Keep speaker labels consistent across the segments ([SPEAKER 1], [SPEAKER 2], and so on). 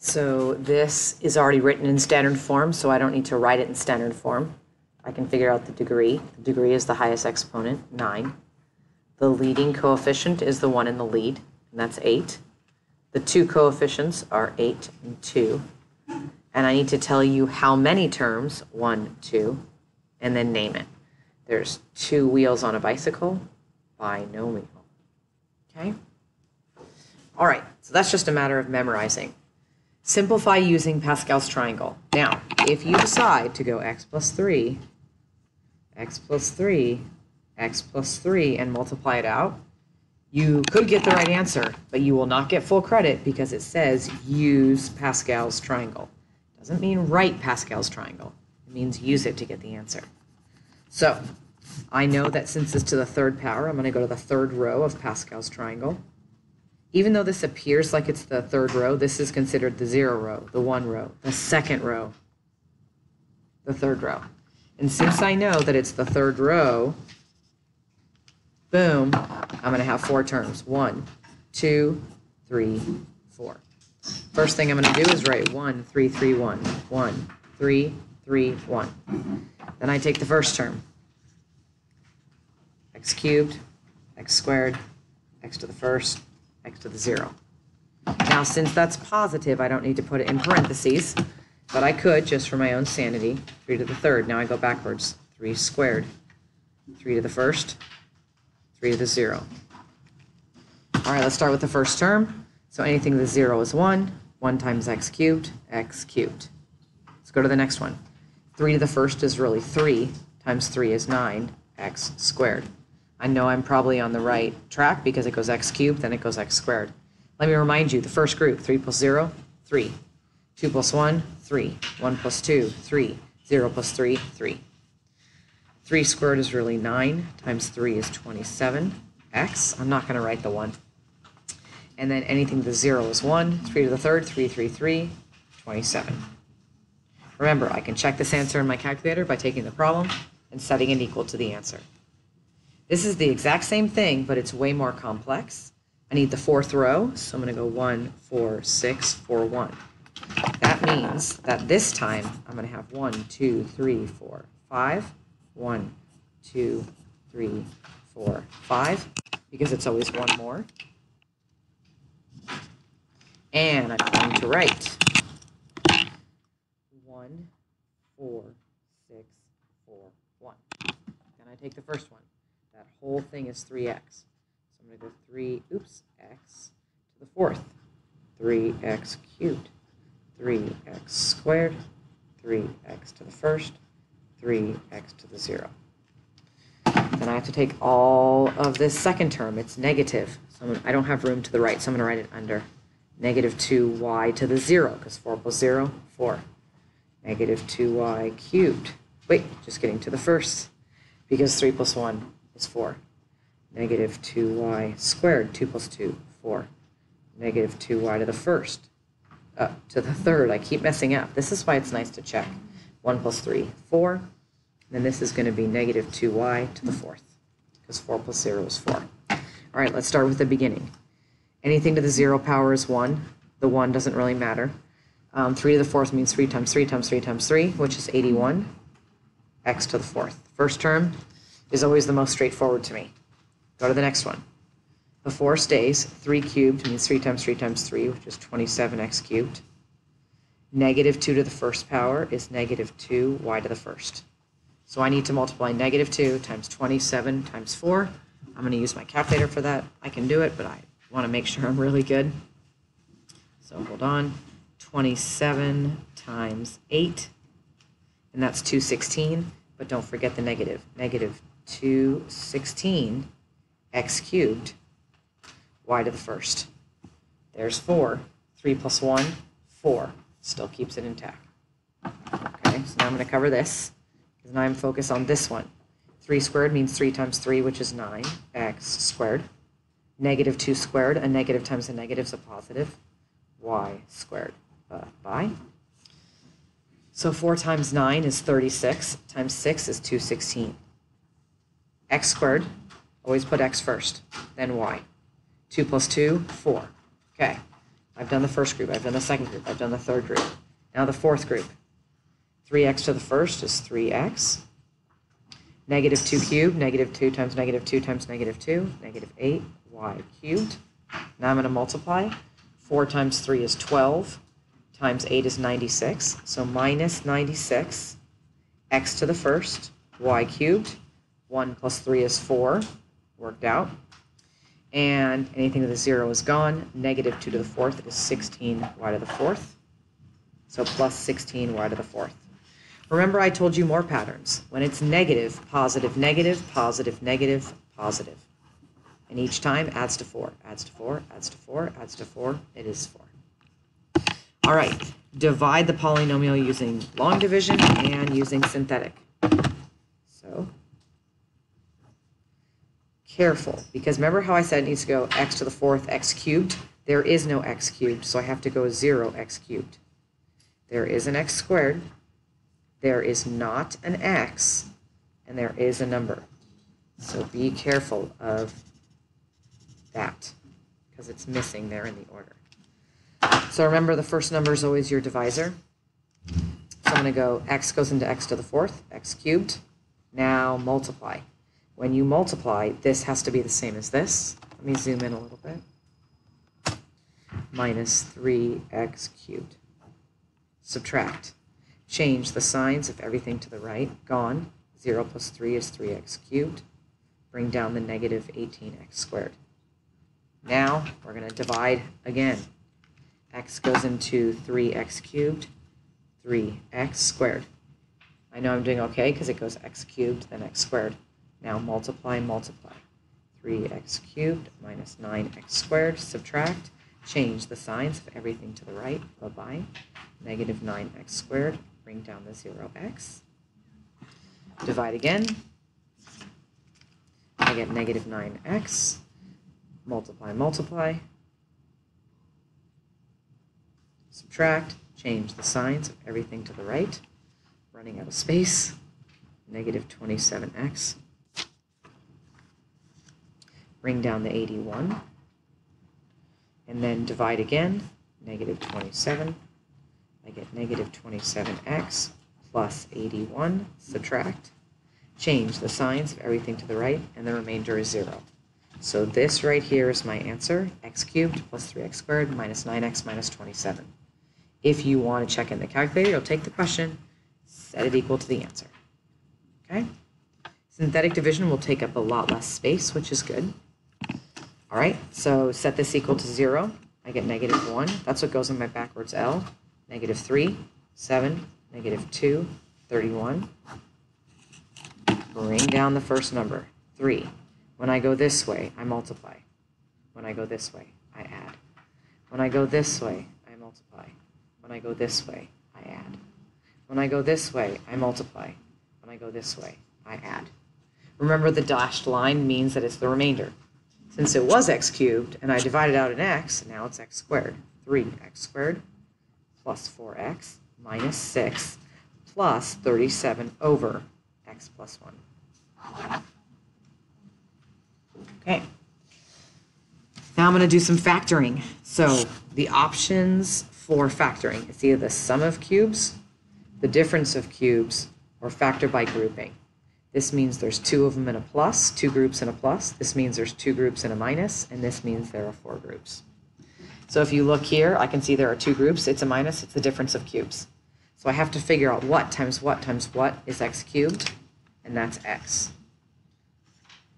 [SPEAKER 1] So this is already written in standard form, so I don't need to write it in standard form. I can figure out the degree. The degree is the highest exponent, 9. The leading coefficient is the one in the lead, and that's 8. The two coefficients are 8 and 2. And I need to tell you how many terms, 1, 2, and then name it. There's 2 wheels on a bicycle, binomial. Okay? All right, so that's just a matter of memorizing. Simplify using Pascal's triangle. Now, if you decide to go x plus 3, x plus 3, x plus 3, and multiply it out, you could get the right answer, but you will not get full credit because it says use Pascal's triangle. Doesn't mean write Pascal's triangle. It means use it to get the answer. So, I know that since it's to the third power, I'm going to go to the third row of Pascal's triangle. Even though this appears like it's the third row, this is considered the 0 row, the 1 row, the second row, the third row. And since I know that it's the third row, boom, I'm going to have 4 terms. 1, 2, 3, 4. First thing I'm going to do is write 1, 3, 3, 1. 1, 3, 3, 1. Then I take the first term. X cubed, x squared, x to the first, x to the 0. Now, since that's positive, I don't need to put it in parentheses, but I could, just for my own sanity, 3 to the third. Now I go backwards. 3 squared, 3 to the first, 3 to the 0. All right, let's start with the first term. So anything to the 0 is 1. 1 times x cubed, x cubed. Let's go to the next one. 3 to the first is really 3 times 3 is 9, x squared. I know I'm probably on the right track because it goes x cubed, then it goes x squared. Let me remind you, the first group, 3 plus 0, 3. 2 plus 1, 3. 1 plus 2, 3. 0 plus 3, 3. 3 squared is really 9 times 3 is 27. X, I'm not going to write the 1. And then anything to the 0 is 1. 3 to the third, 3, 3, 3, 27. Remember, I can check this answer in my calculator by taking the problem and setting it equal to the answer. This is the exact same thing, but it's way more complex. I need the fourth row, so I'm going to go 1, 4, 6, 4, 1. That means that this time I'm going to have 1, 2, 3, 4, 5. 1, 2, 3, 4, 5, because it's always one more. And I'm going to write 1, 4, 6, 4, 1. Then I take the first one. That whole thing is 3x. So I'm going to go x to the fourth. 3x cubed. 3x squared. 3x to the first. 3x to the 0. Then I have to take all of this second term. It's negative. So I don't have room to the right, so I'm going to write it under. Negative 2y to the 0, because 4 plus 0, 4. Negative 2y cubed. Wait, just getting to the first, because 3 plus 1 is 4. Negative 2y squared, 2 plus 2, 4. Negative 2y to the first. To the third, I keep messing up. This is why it's nice to check. 1 plus 3, 4. Then this is going to be negative 2y to the fourth, because 4 plus 0 is 4. All right, let's start with the beginning. Anything to the 0 power is 1. The 1 doesn't really matter. 3 to the fourth means 3 times 3 times 3 times 3, which is 81. X to the fourth. First term is always the most straightforward to me. Go to the next one. The 4 stays. 3 cubed means 3 times 3 times 3, which is 27x cubed. Negative 2 to the first power is negative 2y to the first. So I need to multiply negative 2 times 27 times 4. I'm going to use my calculator for that. I can do it, but I want to make sure I'm really good. So hold on. 27 times 8, and that's 216. But don't forget the negative. Negative 216 x cubed y to the first. There's 4. 3 plus 1, 4. Still keeps it intact. Okay, so now I'm going to cover this, because now I'm focused on this one. 3 squared means 3 times 3, which is 9, x squared. Negative 2 squared, a negative times a negative is a positive, y squared. Bye. So 4 times 9 is 36, times 6 is 216. X squared, always put x first, then y. 2 plus 2, 4. Okay, I've done the first group, I've done the second group, I've done the third group. Now the fourth group. 3x to the first is 3x. Negative 2 cubed, negative 2 times negative 2 times negative 2, negative 8y cubed. Now I'm going to multiply. 4 times 3 is 12, times 8 is 96. So minus 96, x to the first, y cubed. 1 plus 3 is 4, worked out. And anything with a 0 is gone. Negative 2 to the fourth is 16y to the fourth. So plus 16y to the fourth. Remember I told you more patterns. When it's negative, positive, negative, positive, negative, positive. And each time adds to 4, adds to 4, adds to 4, adds to 4. It is 4. All right, divide the polynomial using long division and using synthetic. So careful, because remember how I said it needs to go x to the fourth, x cubed? There is no x cubed, so I have to go 0x cubed. There is an x squared. There is not an x, and there is a number. So be careful of that, because it's missing there in the order. So remember, the first number is always your divisor. So I'm going to go x goes into x to the fourth, x cubed. Now multiply. When you multiply, this has to be the same as this. Let me zoom in a little bit. Minus 3x cubed. Subtract. Change the signs of everything to the right. Gone. 0 plus 3 is 3x cubed. Bring down the negative 18x squared. Now we're going to divide again. X goes into 3x cubed, 3x squared. I know I'm doing okay because it goes x cubed, then x squared. Now multiply, multiply. 3x cubed minus 9x squared. Subtract. Change the signs of everything to the right. Bye-bye. Negative 9x squared. Bring down the 0x. Divide again. I get negative 9x. Multiply, multiply. Subtract. Change the signs of everything to the right. Running out of space. Negative 27x. Bring down the 81. And then divide again. Negative 27. I get negative 27x plus 81, subtract, change the signs of everything to the right, and the remainder is 0. So this right here is my answer, x cubed plus 3x squared minus 9x minus 27. If you want to check in the calculator, you'll take the question, set it equal to the answer. Okay? Synthetic division will take up a lot less space, which is good. All right, so set this equal to 0. I get negative 1. That's what goes in my backwards L. Negative 3, 7, negative 2, 31. Bring down the first number, 3. When I go this way, I multiply. When I go this way, I add. When I go this way, I multiply. When I go this way, I add. When I go this way, I multiply. When I go this way, I add. Remember, the dashed line means that it's the remainder. Since it was x cubed, and I divided out an x, now it's x squared. 3x squared plus 4x minus 6 plus 37 over x plus 1. Okay. Now I'm going to do some factoring. So the options for factoring, it's either the sum of cubes, the difference of cubes, or factor by grouping. This means there's 2 of them in a plus, 2 groups in a plus. This means there's 2 groups in a minus, and this means there are 4 groups. So if you look here, I can see there are 2 groups. It's a minus, it's the difference of cubes. So I have to figure out what times what is x cubed, and that's x.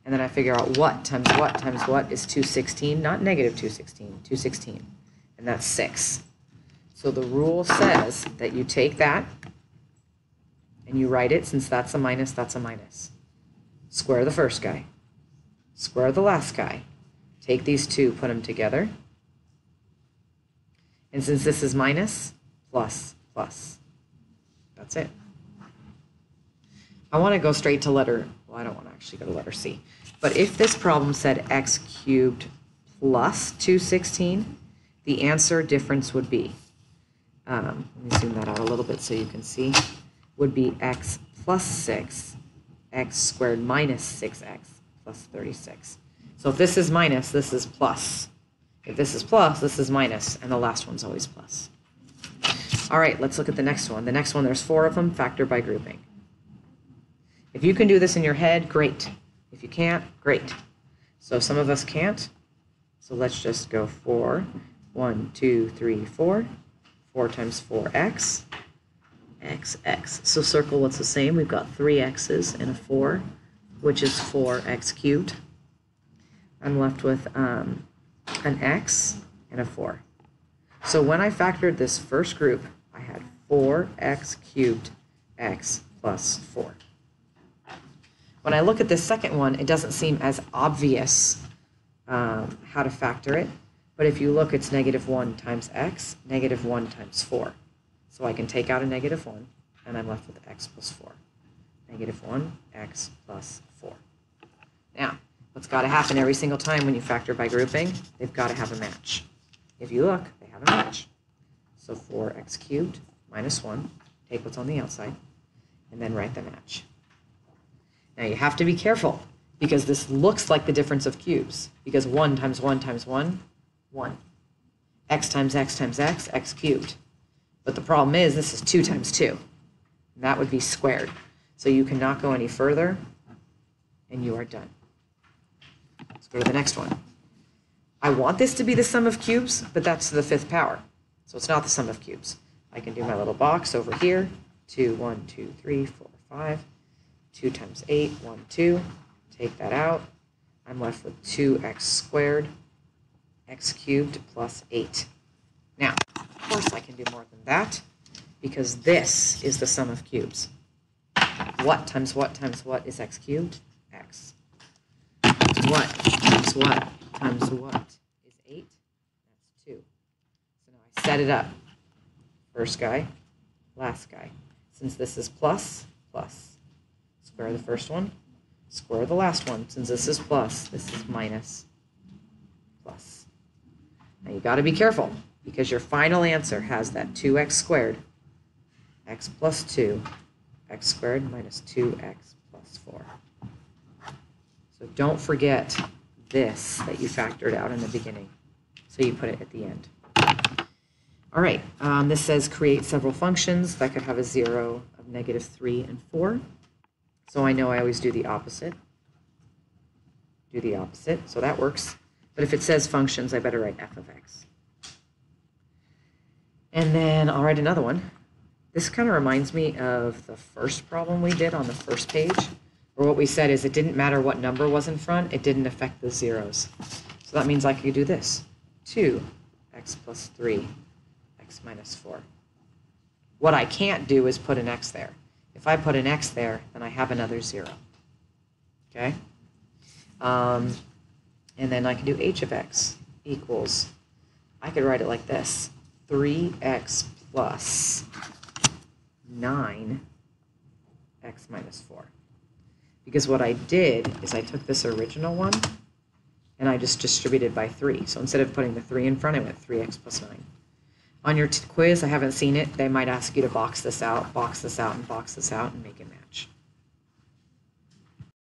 [SPEAKER 1] And then I figure out what times what is 216, not negative 216, 216, and that's 6. So the rule says that you take that, and you write it, since that's a minus, that's a minus. Square the first guy. Square the last guy. Take these 2, put them together. And since this is minus, plus, plus. That's it. I want to go straight to letter, well, I don't want to actually go to letter C. But if this problem said x cubed plus 216, the answer difference would be, let me zoom that out a little bit so you can see, would be x plus 6, x squared minus 6x plus 36. So if this is minus, this is plus. If this is plus, this is minus, and the last one's always plus. All right, let's look at the next one. The next one, there's 4 of them, factor by grouping. If you can do this in your head, great. If you can't, great. So some of us can't. So let's just go 4. 1, 2, 3, 4. 4 times 4x. X. So circle what's the same. We've got 3 x's and a 4, which is 4x cubed. I'm left with an x and a 4. So when I factored this first group, I had 4x cubed x plus 4. When I look at this second one, it doesn't seem as obvious how to factor it. But if you look, it's -1 times x, -1 times 4. So I can take out a -1, and I'm left with x plus 4. -1, x plus 4. Now, what's got to happen every single time when you factor by grouping? They've got to have a match. If you look, they have a match. So 4x cubed minus 1, take what's on the outside, and then write the match. Now you have to be careful, because this looks like the difference of cubes, because 1 times 1 times 1, 1. X times x times x, x cubed. But the problem is this is 2 times 2. And that would be squared. So you cannot go any further, and you are done. Let's go to the next one. I want this to be the sum of cubes, but that's to the 5th power. So it's not the sum of cubes. I can do my little box over here. 2, 1, 2, 3, 4, 5. 2 times 8, 1, 2. Take that out. I'm left with 2x squared, x cubed plus 8. Now, of course I can do more than that, because this is the sum of cubes. What times what times what is x cubed? X. What times what times what is 8? That's 2. So now I set it up. First guy, last guy. Since this is plus, plus. Square the first one, square the last one. Since this is plus, this is minus, plus. Now you got to be careful, because your final answer has that 2x squared, x plus 2, x squared minus 2x plus 4. So don't forget this that you factored out in the beginning. So you put it at the end. All right, this says create several functions that could have a 0 of -3 and 4. So I know I always do the opposite. Do the opposite, so that works. But if it says functions, I better write f of x. And then I'll write another one. This kind of reminds me of the first problem we did on the first page, where what we said is it didn't matter what number was in front, it didn't affect the zeros. So that means I could do this. 2x plus 3, x minus 4. What I can't do is put an x there. If I put an x there, then I have another 0. Okay? And then I can do h of x equals, I could write it like this, 3x plus 9x minus 4. Because what I did is I took this original one, and I just distributed by 3. So instead of putting the 3 in front, I went 3x plus 9. On your quiz, I haven't seen it, they might ask you to box this out, and box this out, and make it match.